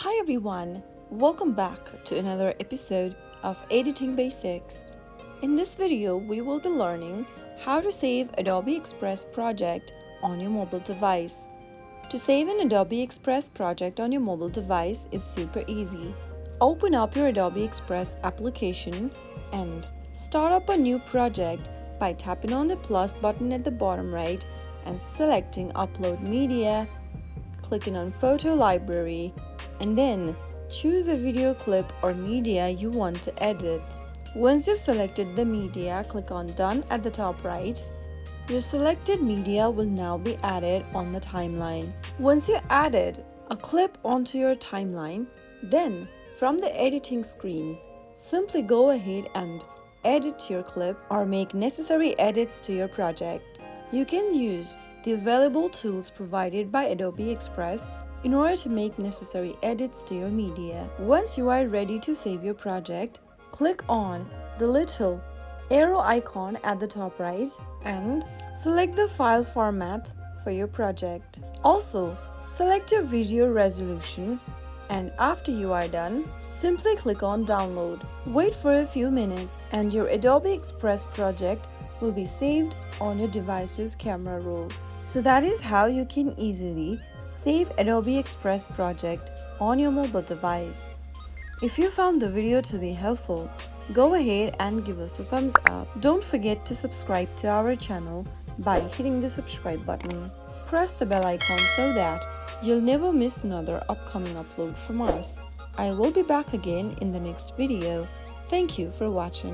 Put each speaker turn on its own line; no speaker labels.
Hi everyone, welcome back to another episode of Editing Basics. In this video, we will be learning how to save Adobe Express project on your mobile device. To save an Adobe Express project on your mobile device is super easy. Open up your Adobe Express application and start up a new project by tapping on the plus button at the bottom right and selecting Upload Media, clicking on Photo Library, and then choose a video clip or media you want to edit. Once you've selected the media, click on Done at the top right. Your selected media will now be added on the timeline. Once you added a clip onto your timeline, then from the editing screen, simply go ahead and edit your clip or make necessary edits to your project. You can use the available tools provided by Adobe Express in order to make necessary edits to your media. Once you are ready to save your project, click on the little arrow icon at the top right and select the file format for your project. Also, select your video resolution, and after you are done, simply click on Download. Wait for a few minutes and your Adobe Express project will be saved on your device's camera roll. So that is how you can easily save Adobe Express project on your mobile device. If you found the video to be helpful, go ahead and give us a thumbs up. Don't forget to subscribe to our channel by hitting the subscribe button. Press the bell icon so that you'll never miss another upcoming upload from us. I will be back again in the next video. Thank you for watching.